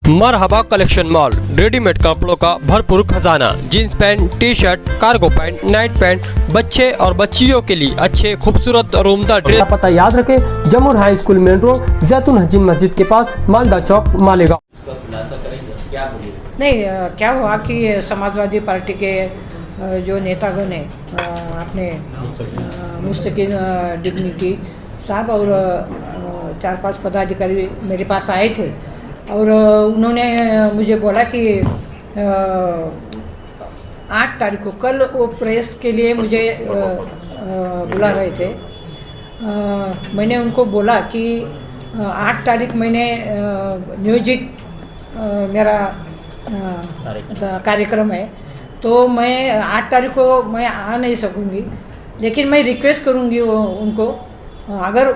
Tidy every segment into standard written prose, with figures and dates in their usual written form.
मरहबा collection mall, readymade कपड़ों का भरपूर खजाना। Jeans pant, T shirt, cargo pant, night pant, बच्चे और बच्चियों के लिए अच्छे खूबसूरत और उम्दा ड्रेस। पता याद रखे, जमुर हाई स्कूल मेन रोड, जैतून हजीन मस्जिद के पास, मालदा चौक, मालेगांव। नहीं, क्या हुआ कि समाजवादी पार्टी के जो नेतागण हैं, अपने मुस्तकिन डिग्निटी साहब और 4-5 पदाधिकारी मेरे पास आए थे और उन्होंने मुझे बोला कि 8 तारीख को, कल वो प्रेस के लिए मुझे बुला रहे थे। मैंने उनको बोला कि 8 तारीख मैंने नियोजित मेरा कार्यक्रम है, तो मैं 8 तारीख को मैं आ नहीं सकूँगी, लेकिन मैं रिक्वेस्ट करूँगी उनको, अगर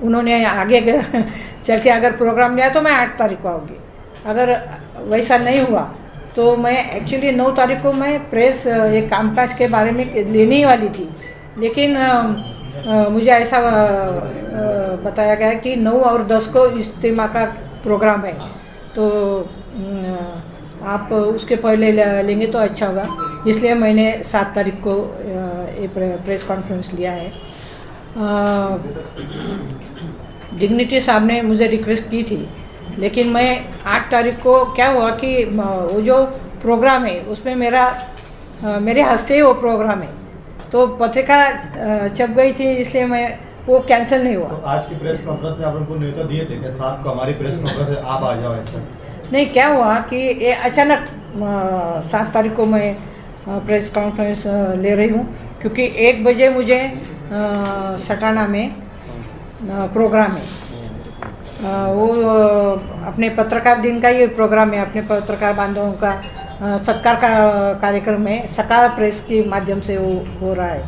उन्होंने आगे चल के अगर प्रोग्राम लिया तो मैं 8 तारीख को आऊँगी। अगर वैसा नहीं हुआ तो मैं एक्चुअली 9 तारीख को मैं प्रेस एक कामकाज के बारे में लेने ही वाली थी, लेकिन मुझे ऐसा बताया गया कि 9 और 10 को इज्तिमा का प्रोग्राम है, तो आप उसके पहले लेंगे तो अच्छा होगा। इसलिए मैंने 7 तारीख को प्रेस कॉन्फ्रेंस लिया है। डिग्निटी साहब ने मुझे रिक्वेस्ट की थी, लेकिन मैं 8 तारीख को क्या हुआ कि वो जो प्रोग्राम है उसमें मेरे हस्ते ही वो प्रोग्राम है, तो पत्रिका छप गई थी, इसलिए मैं वो कैंसिल नहीं हुआ। तो आज की प्रेस कॉन्फ्रेंस में आप उनको न्योता दिए थे कि 7 को हमारी प्रेस कॉन्फ्रेंस है, आप आ जाओ ऐसा? नहीं, क्या हुआ कि ये अचानक 7 तारीख को मैं प्रेस कॉन्फ्रेंस ले रही हूँ, क्योंकि 1 बजे मुझे सटाना में प्रोग्राम है। वो अपने पत्रकार दिन का ये प्रोग्राम है, अपने पत्रकार बांधवों का सत्कार का कार्यक्रम है, सकार प्रेस के माध्यम से वो हो रहा है,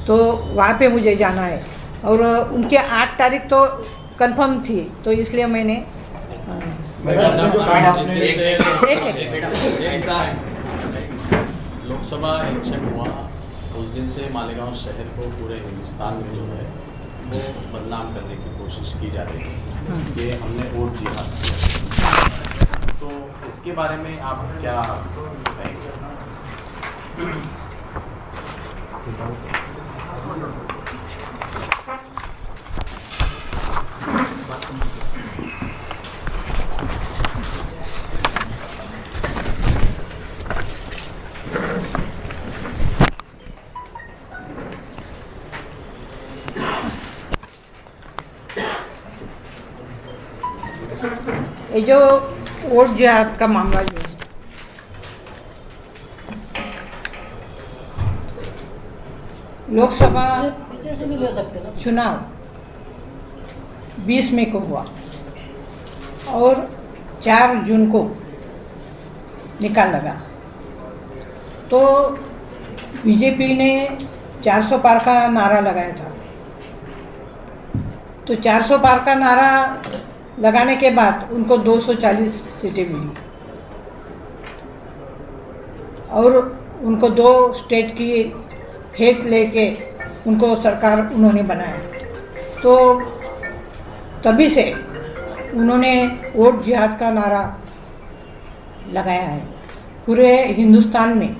तो वहाँ पे मुझे जाना है और उनके 8 तारीख तो कंफर्म थी, तो इसलिए मैंने लोकसभा इलेक्शन हुआ उस दिन से मालेगांव शहर को पूरे हिंदुस्तान में जो है वो बदनाम करने की कोशिश की जा रही है कि हमने वोट जिहाद किया। तो इसके बारे में आप क्या कहेंगे? ये जो वोट जिहाद का मामला जो है, लोकसभा चुनाव 20 मई को हुआ और 4 जून को निकाल लगा, तो बीजेपी ने 400 पार का नारा लगाया था। तो 400 पार का नारा लगाने के बाद उनको 240 सीटें मिली और उनको 2 स्टेट की हेल्प लेके उनको सरकार उन्होंने बनाया। तो तभी से उन्होंने वोट जिहाद का नारा लगाया है। पूरे हिंदुस्तान में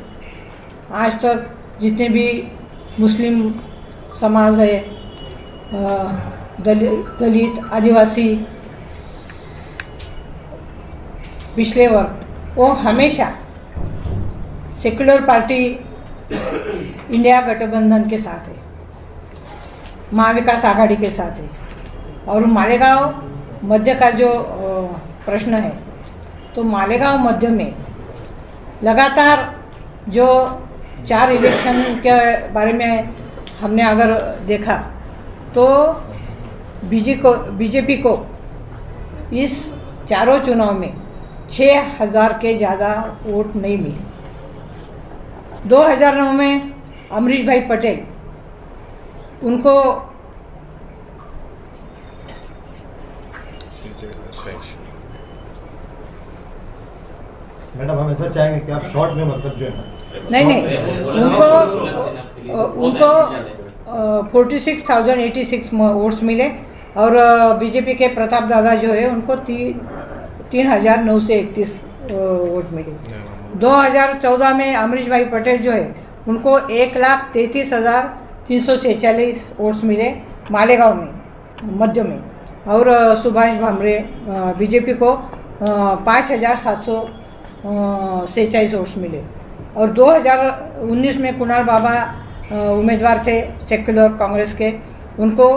आज तक जितने भी मुस्लिम समाज है, दलित, आदिवासी, पिछले वर्ग, वो हमेशा सेक्युलर पार्टी इंडिया गठबंधन के साथ है, महाविकास आघाड़ी के साथ है। और मालेगांव मध्य का जो प्रश्न है, तो मालेगांव मध्य में लगातार जो 4 इलेक्शन के बारे में हमने अगर देखा तो बीजेपी को इस चारों चुनाव में 6000 के ज़्यादा वोट नहीं मिले। 2009 में अमरीश भाई पटेल, उनको मैडम हम ऐसा चाहेंगे कि आप शॉर्ट में मतलब जो है ना, नहीं, उनको 46,086 वोट्स मिले और बीजेपी के प्रताप दादा जो है उनको 3,931 वोट मिले। 2014 में अमरीश भाई पटेल जो है उनको 1,33,346 वोट्स मिले मालेगांव में, मध्य में। और सुभाष भामरे बीजेपी को 5,746 वोट्स मिले। और 2019 में कुणाल बाबा उम्मीदवार थे सेक्युलर कांग्रेस के, उनको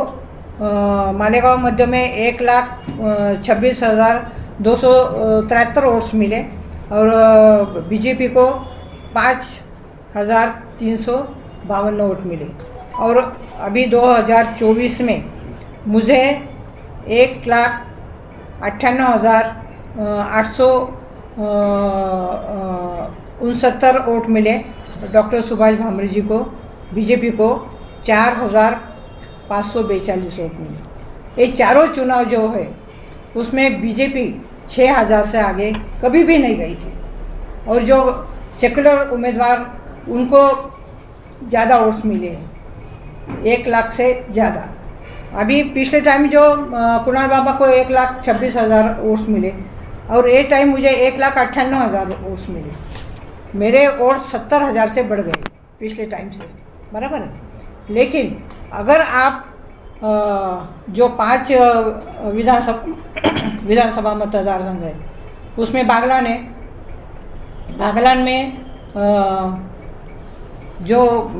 मालेगांव मध्य में 1,26,273 वोट्स मिले। और बीजेपी को 5,352 वोट मिले। और अभी 2024 में मुझे 1,98,869 वोट मिले। डॉक्टर सुभाष भामरे जी को, बीजेपी को 4,542 वोट मिले। ये चारों चुनाव जो है उसमें बीजेपी 6,000 से आगे कभी भी नहीं गई थी। और जो सेकुलर उम्मीदवार उनको ज़्यादा वोट्स मिले हैं, 1 लाख से ज़्यादा। अभी पिछले टाइम जो कुणाल बाबा को 1,26,000 वोट्स मिले और ये टाइम मुझे 1,98,000 वोट्स मिले। मेरे वोट 70,000 से बढ़ गए पिछले टाइम से, बराबर है। लेकिन अगर आप जो 5 विधानसभा मतदार संघ है उसमें बागलान में जो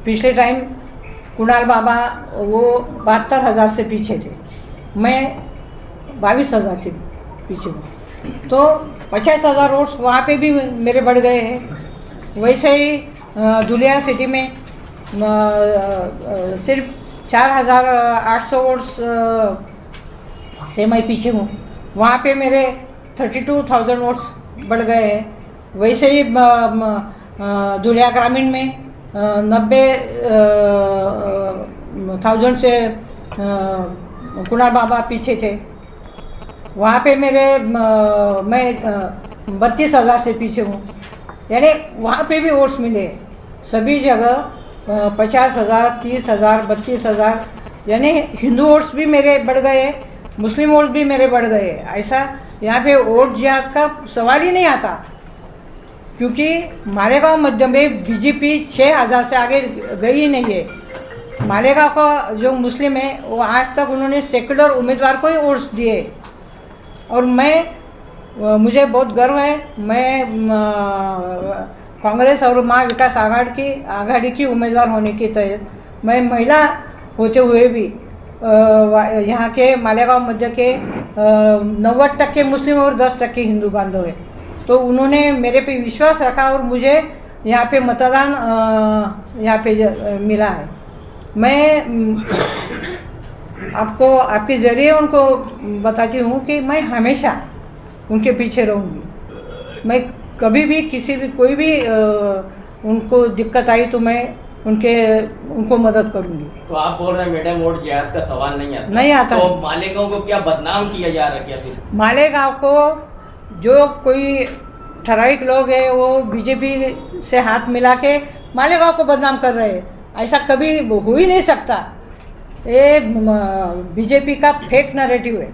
पिछले टाइम कुणाल बाबा वो 72,000 से पीछे थे, मैं 22,000 से पीछे हूँ, तो 50,000 वोट्स वहाँ पे भी मेरे बढ़ गए हैं। वैसे ही धुलिया सिटी में सिर्फ 4,800 वोट्स से मैं पीछे हूँ, वहाँ पे मेरे 32,000 वोट्स बढ़ गए हैं। वैसे ही धुलिया ग्रामीण में 90,000 से कुणाल बाबा पीछे थे, वहाँ पे मैं 32,000 से पीछे हूँ। यानी वहाँ पे भी वोट्स मिले सभी जगह 50,000, 30,000, 32,000। यानी हिंदू वोट्स भी मेरे बढ़ गए, मुस्लिम वोट भी मेरे बढ़ गए। ऐसा यहाँ पे वोट जिहाद का सवाल ही नहीं आता, क्योंकि मालेगांव मध्य में बीजेपी 6,000 से आगे गई ही नहीं है। मालेगांव का जो मुस्लिम है वो आज तक उन्होंने सेकुलर उम्मीदवार को ही वोट्स दिए। और मुझे बहुत गर्व है, मैं कांग्रेस और महा विकास आघाड़ी की उम्मीदवार होने के तहत मैं महिला होते हुए भी यहाँ के मालेगांव मध्य के 90% मुस्लिम और 10% हिंदू बांधव है, तो उन्होंने मेरे पे विश्वास रखा और मुझे यहाँ पे मतदान यहाँ पे मिला है। मैं आपको आपके ज़रिए उनको बताती हूँ कि मैं हमेशा उनके पीछे रहूँगी। मैं कभी भी कोई भी उनको दिक्कत आई तो मैं उनको मदद करूँगी। तो आप बोल रहे हैं मैडम वोट जिहाद का सवाल नहीं आता तो मालेगांव को क्या बदनाम किया जा रहा है? फिर मालेगांव को जो कोई ठराविक लोग हैं वो बीजेपी से हाथ मिला के मालेगांव को बदनाम कर रहे हैं, ऐसा कभी हो ही नहीं सकता। ये बीजेपी का फेक नैरेटिव है,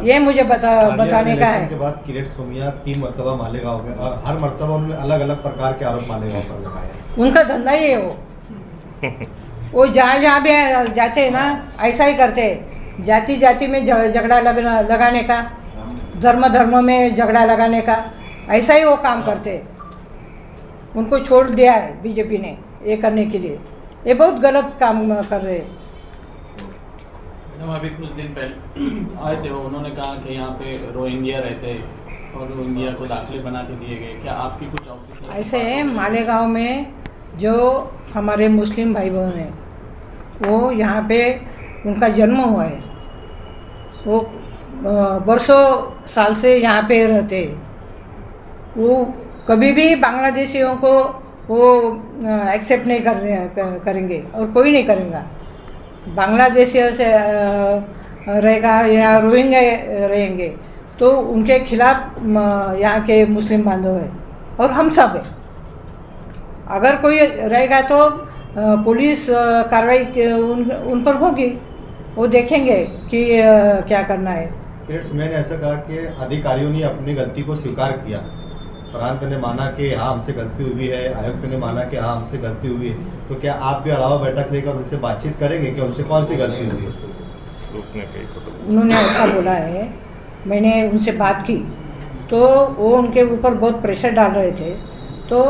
ये मुझे बताने का है। के बाद किरीट सोमिया 3 मरतबा मालेगांव में और हर मरतबा उन्होंने अलग अलग प्रकार के आरोप मालेगांव पर लगाए। उनका धंधा ही है वो जहाँ भी जाते हैं ना ऐसा ही करते हैं, जाति में झगड़ा लगाने का, धर्म में झगड़ा लगाने का, ऐसा ही वो काम करते हैं। उनको छोड़ दिया है बीजेपी ने ये करने के लिए, ये बहुत गलत काम कर रहे हैं। मैडम अभी कुछ दिन पहले आए थे, उन्होंने कहा कि यहाँ पे रोहिंग्या रहते और रोहिंग्या को दाखिले बना के दिए गए, क्या आपकी कुछ ऑफिसर ऐसे है? मालेगांव में जो हमारे मुस्लिम भाई बहन हैं वो यहाँ पे उनका जन्म हुआ है, वो बरसों साल से यहाँ पे रहते, वो कभी भी बांग्लादेशियों को वो एक्सेप्ट नहीं करेंगे और कोई नहीं करेगा। बांग्लादेशियों से रहेगा या रोहिंग्या रहेंगे तो उनके खिलाफ यहाँ के मुस्लिम बांधव है और हम सब है। अगर कोई रहेगा तो पुलिस कार्रवाई उन पर होगी, वो देखेंगे कि क्या करना है। किट्स मैंने ऐसा कहा कि अधिकारियों ने अपनी गलती को स्वीकार किया, प्रांत ने माना कि हाँ हमसे गलती हुई है, आयुक्त ने माना कि हाँ हमसे गलती हुई है, तो क्या आप भी अलावा बैठक लेकर उनसे बातचीत करेंगे कि उनसे कौन सी गलती हुई है? उन्होंने ऐसा बोला है, मैंने उनसे बात की तो वो उनके ऊपर बहुत प्रेशर डाल रहे थे, तो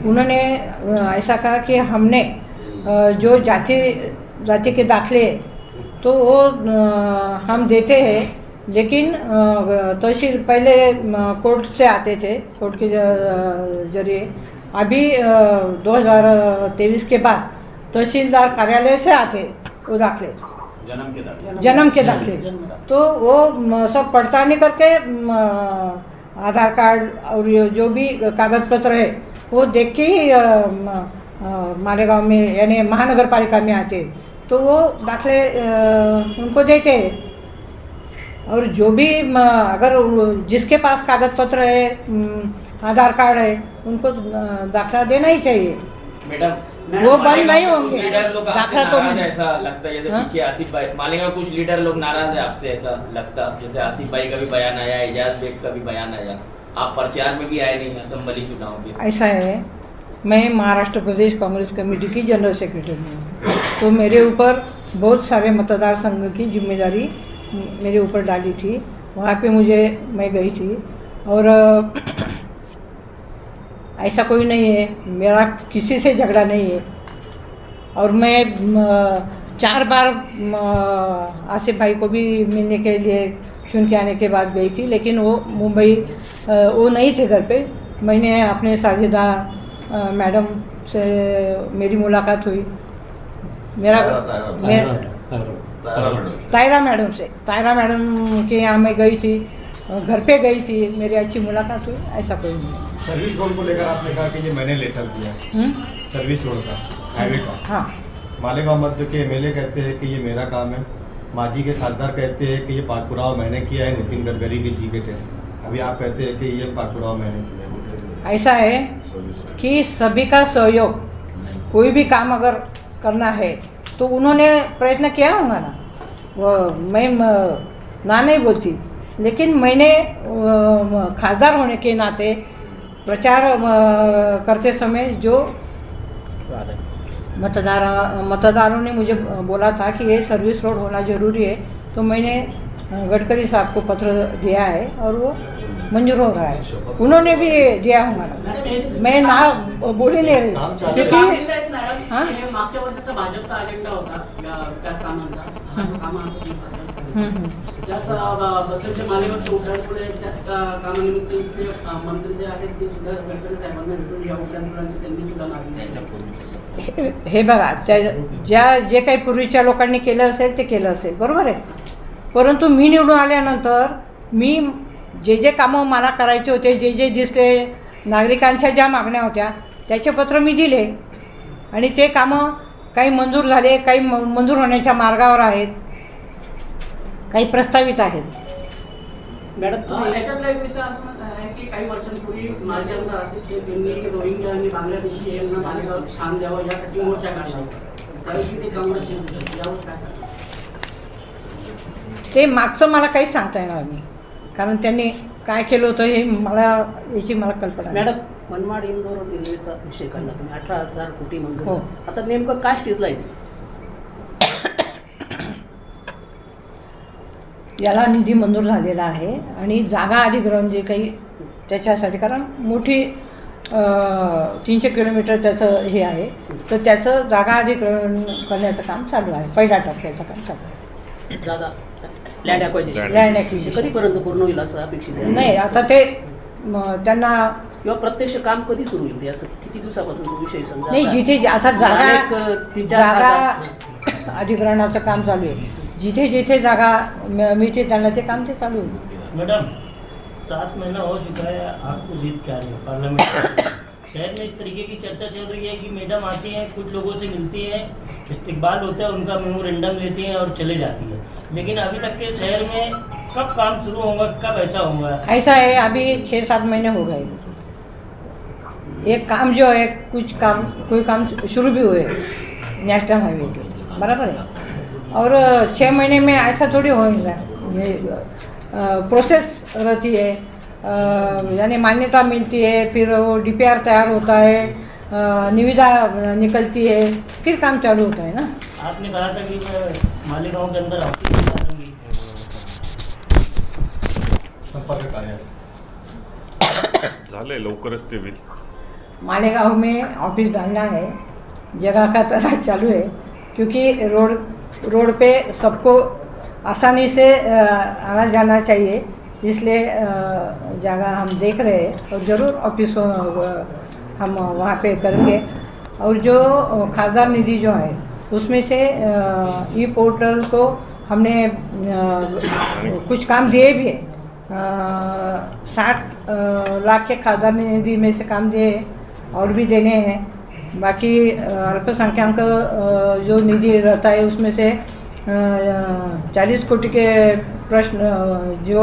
उन्होंने ऐसा कहा कि हमने जो जाति के दाखले तो वो हम देते हैं, लेकिन तहसील पहले कोर्ट से आते थे, कोर्ट के जरिए, अभी 2023 के बाद तहसीलदार कार्यालय से आते वो दाखले, जन्म के दाखले, तो वो सब पड़ताल करके आधार कार्ड और जो भी कागज पत्र है वो देख के ही मालेगांव में यानी महानगर पालिका में आते, तो वो दाखले उनको देते हैं। और जो भी अगर जिसके पास कागज पत्र है, आधार कार्ड है, उनको दाखला देना ही चाहिए। मैडम वो बंद नहीं होंगे। लीडर लोग दाखला आपसे तो नाराज है, ऐसा लगता है जैसे हाँ? पीछे आसिफ भाई मालेगांव कुछ लीडर लोग नाराज है आपसे, ऐसा लगता जैसे आसिफ भाई का भी बयान आया, एजाज बेग का भी बयान आया, आप प्रचार में भी आए नहीं असेंबली चुनाव के। ऐसा है, मैं महाराष्ट्र प्रदेश कांग्रेस कमेटी की जनरल सेक्रेटरी हूँ, तो मेरे ऊपर बहुत सारे मतदार संघ की जिम्मेदारी मेरे ऊपर डाली थी, वहाँ पे मैं गई थी, और ऐसा कोई नहीं है, मेरा किसी से झगड़ा नहीं है। और मैं 4 बार आसिफ भाई को भी मिलने के लिए चुन के आने के बाद गई थी, लेकिन वो मुंबई वो नहीं थे घर पे। मैंने अपने साजिदा मैडम से मेरी मुलाकात हुई, तायरा मैडम के यहाँ मैं गई थी, घर पे गई थी, मेरी अच्छी मुलाकात हुई, ऐसा कोई नहीं। सर्विस रोड को लेकर आपने कहा कि ये मैंने लेटर दिया, सर्विस रोड का, हाईवे का। हाँ, मालेगांव मध्य के एमएलए कहते हैं कि ये मेरा काम है, मांझी के खासदार कहते हैं कि ये पाठपुरावा मैंने किया है, नितिन गडकरी के जी के टेस्ट, अभी आप कहते हैं कि ये पाठपुरावा मैंने किया है। ऐसा है कि सभी का सहयोग, कोई भी काम अगर करना है तो उन्होंने प्रयत्न किया होगा ना, वो मैं ना नहीं बोलती, लेकिन मैंने खासदार होने के नाते प्रचार करते समय जो मतदारों ने मुझे बोला था कि ये सर्विस रोड होना ज़रूरी है, तो मैंने गडकरी साहब को पत्र दिया है और वो मंजूर हो रहा है। उन्होंने भी दिया होगा, मैं ना बोली नहीं रही, क्योंकि हाँ मागच्या वर्षाचा भाजपचा अजेंडा होता विकास कामांचा, हा जो कामांचा त्याच बसलेच्या मालेगाव उड्डाणपुढे त्याच कामानिमित्त इथले मंत्री जे आहेत ते सुद्धा गडकरी साहेबांना भेटून या उड्डाणपुरांची त्यांनी सुद्धा मागणी हे बघा, जे काही पूर्वीच्या लोकांनी केलं असेल ते केलं असेल, बरोबर आहे, परंतु मी निवडून आल्यानंतर मी जे कामं मला करायचे होते, जे दिसले, नागरिकांच्या ज्या मागण्या होत्या त्याचे पत्र मी दिले, आणि ते कामं काही मंजूर झाले, काही मंजूर होण्याच्या मार्गावर आहेत, काही प्रस्तावित आहेत। मॅडम याच्यातला एक विषय असं आहे की काही वर्षांपूर्वी माजी आमदार आसिफ शेख यांनी रोहिंग्या आणि बांगलादेशी यांना मालेगाव स्थान द्यावं यासाठी मोर्चा काढला होता, त्यावेळी ते काँग्रेसचे होते, यावर काय सांगता? ते मागचं मला काही सांगता येणार नाही, कारण त्यांनी काय केलं होतं हे याची मला कल्पना नाही। मॅडम मनमाड इंदोर रेल्वेचा विषय काढला तुम्ही, 18,000 कोटी मंजूर, हो। आता नेमकं काय स्टेजला आहे? याला निधी मंजूर झालेला आहे आणि जागा अधिग्रहण जे काही त्याच्यासाठी, कारण मोठी 300 किलोमीटर त्याचं हे आहे, तर त्याचं जागा अधिग्रहण करण्याचं काम चालू आहे, पहिल्या टप्प्याचं काम चालू आहे। जागा लँड ॲक्विजिशन कधीपर्यंत पूर्ण होईल असं अपेक्षित आहे? नाही, आता ते त्यांना किंवा प्रत्यक्ष काम कधी सुरू होईल ते, असं किती दिवसापासून तो विषय समजा? नाही, जिथे आता जागा अधिग्रहणाचं काम चालू आहे, जिथे जागा मिळते त्यांना ते काम ते चालू आहे। मैडम 7 महीना हो चुका है, आपको जीत के आ रही है पार्लियामेंट शहर में, इस तरीके की चर्चा चल रही है कि मैडम आती हैं, कुछ लोगों से मिलती हैं, इस्तकबाल होता है उनका, मेमोरेंडम लेती हैं और चले जाती है, लेकिन अभी तक के शहर में कब काम शुरू होगा, कब ऐसा होगा? ऐसा है, अभी 6-7 महीने हो गए, एक काम जो है कोई काम शुरू भी हुए नेशनल हाईवे के, बराबर है, और 6 महीने में ऐसा थोड़ी होगा, ये प्रोसेस रहती है, यानी मान्यता मिलती है, फिर वो DPR तैयार होता है, निविदा निकलती है, फिर काम चालू होता है ना। आपने कहा था कि मैं मालेगांव के अंदर ऑफिस डालूंगी, संपर्क कार्य झाले लवकरच ते होईल. मालेगांव में ऑफिस डालना है, जगह का तलाश चालू है, क्योंकि रोड पे सबको आसानी से आना जाना चाहिए, इसलिए जगह हम देख रहे हैं और ज़रूर ऑफिस हम वहाँ पे करेंगे। और जो खासदार निधि जो है उसमें से ई पोर्टल को हमने कुछ काम दिए भी है, 60 लाख के खासदार निधि में से काम दिए और भी देने हैं। बाकी अल्पसंख्यक जो निधि रहता है उसमें से 40 कोटी के प्रश्न जो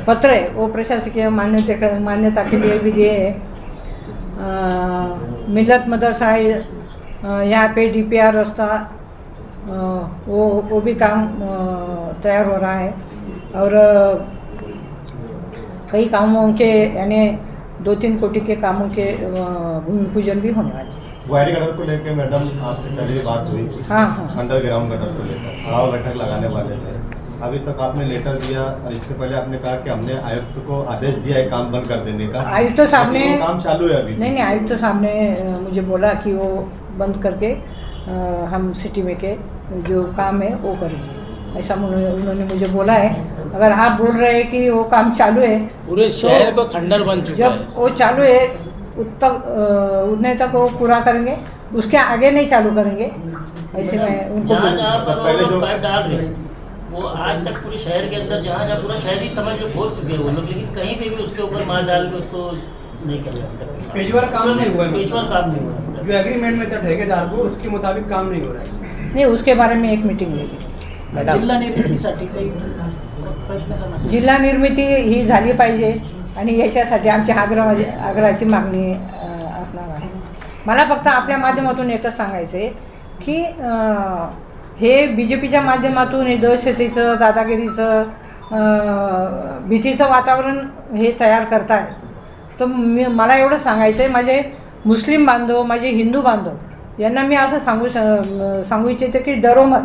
पत्र है वो प्रशासकीय मान्यता के लिए भी दिए हैं। मिलत मदरसा है यहाँ पे DPR रास्ता वो भी काम तैयार हो रहा है और कई कामों के यानी 2-3 कोटी के कामों के भूमि पूजन भी होने वाले हैं। वायरी गटर को लेकर मैडम आपसे पहले बात हुई, हाँ हाँ अंडरग्राउंड गटर को लेकर अड़ाव बैठक लगाने वाले थे, अभी तक आपने लेटर दिया और इसके पहले आपने कहा कि हमने आयुक्त को आदेश दिया है काम बंद कर देने का। आयुक्त साहब ने काम चालू है अभी? नहीं, आयुक्त साहब ने मुझे बोला कि वो बंद करके हम सिटी में के जो काम है वो करेंगे, ऐसा उन्होंने मुझे बोला है। अगर आप बोल रहे हैं कि वो काम चालू है, पूरे शहर को खंडर बन चुका है। जब वो चालू है उतने तक वो पूरा करेंगे, उसके आगे नहीं चालू करेंगे, ऐसे में उनको जहाँ पहले जो पाइप डाल रहे हैं वो आज तक पूरे शहर के अंदर जहाँ पूरा शहरी समझ में पहुँच चुके हैं वो लोग, लेकिन कहीं पे भी उसके ऊपर माल डाल के उसको नहीं कर सकते। पेजवर काम नहीं हुआ, पेजवर काम नहीं हुआ, जो एग्रीमेंट में था ठेकेदार को उसके मुताबिक काम नहीं हो रहा है। नहीं, उसके बारे में एक मीटिंग लेगी। जिल्हा निर्मितीसाठी काही प्रयत्न करणार. जिल्हा निर्मिती ही झाली पाहिजे आणि याच्यासाठी आमची आग्रहाची मागणी असणार आहे. मला फक्त आपल्या माध्यमातून एकच सांगायचं आहे की हे BJPच्या माध्यमातून हे दहशतीचं, दादागिरीचं, भीतीचं वातावरण हे तयार करताय. तर मला एवढं सांगायचं आहे, माझे मुस्लिम बांधव, माझे हिंदू बांधव यांना मी असं सांगू इच्छिते की डरो मत.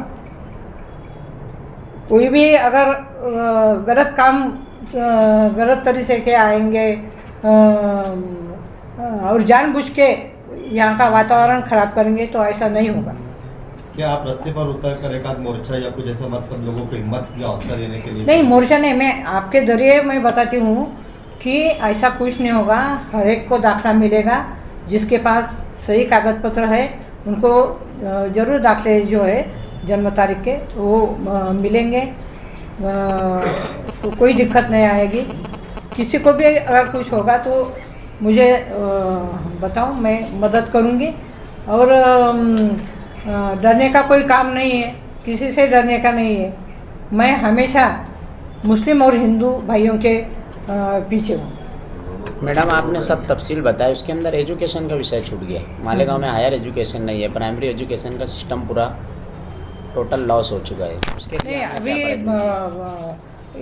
कोई भी अगर गलत तरीके के आएंगे और जानबूझ के यहाँ का वातावरण खराब करेंगे तो ऐसा नहीं होगा. क्या आप रास्ते पर उतर कर एक आध मोर्चा या कुछ ऐसा मतलब लोगों को हिम्मत या हौसला देने के लिए? नहीं, मोर्चा नहीं, मैं आपके जरिए मैं बताती हूँ कि ऐसा कुछ नहीं होगा. हर एक को दाखला मिलेगा, जिसके पास सही कागज पत्र है उनको ज़रूर दाखले जो है जन्म तारीख के वो मिलेंगे. तो कोई दिक्कत नहीं आएगी. किसी को भी अगर कुछ होगा तो मुझे बताओ, मैं मदद करूँगी. और डरने का कोई काम नहीं है, किसी से डरने का नहीं है. मैं हमेशा मुस्लिम और हिंदू भाइयों के पीछे हूँ. मैडम, आपने सब तफसील बताया, उसके अंदर एजुकेशन का विषय छूट गया. मालेगांव में हायर एजुकेशन नहीं है, प्राइमरी एजुकेशन का सिस्टम पूरा टोटल लॉस हो चुका है. उसके नहीं, अभी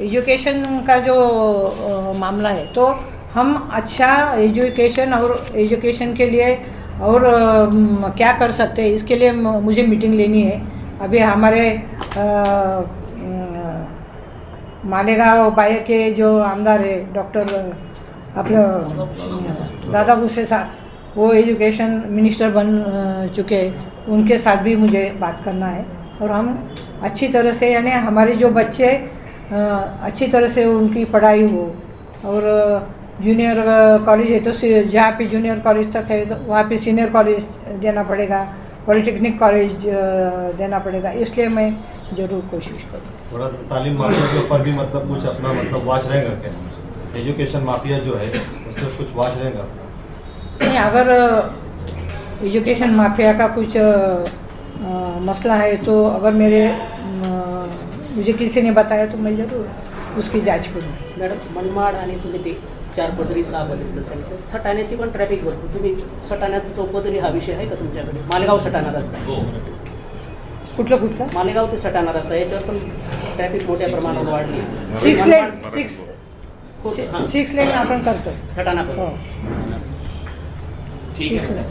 एजुकेशन का जो मामला है तो हम अच्छा एजुकेशन और एजुकेशन के लिए और क्या कर सकते हैं इसके लिए मुझे मीटिंग लेनी है. अभी हमारे मालेगांव बायर के जो आमदार है डॉक्टर अपने दादा भूसे साहब, वो एजुकेशन मिनिस्टर बन चुके हैं, उनके साथ भी मुझे बात करना है. और हम अच्छी तरह से यानी हमारे जो बच्चे अच्छी तरह से उनकी पढ़ाई हो. और जूनियर कॉलेज है तो जहाँ पे जूनियर कॉलेज तक है तो वहाँ पे सीनियर कॉलेज देना पड़ेगा, पॉलिटेक्निक कॉलेज देना पड़ेगा. इसलिए मैं ज़रूर कोशिश करूँ. थोड़ा तालीम माफिया के ऊपर भी मतलब कुछ अपना मतलब वाच रहेगा क्या? एजुकेशन माफिया जो है उस पर कुछ वाच रहेगा? नहीं, अगर एजुकेशन माफिया का कुछ मसला है तो अगर मुझे किसी ने बताया तो मैं ज़रूर उसकी जांच करूँगी. मॅडम, मनमाड आणि तुम्ही ते 4 पदरी 6 पदरी असेल तर सटाण्याची पण ट्रॅफिक भरपूर. तुम्ही सटाण्याचा 4 पदरी हा विषय आहे का तुमच्याकडे? मालेगाव सटाणा रस्ता कुठलं कुठलं मालेगाव ते सटाणा रस्ता याच्यावर पण ट्रॅफिक मोठ्या प्रमाणावर वाढली आहे. 6 लेन 6 हां, 6 लेन आपण करतो सटाणा पण हो ठीक है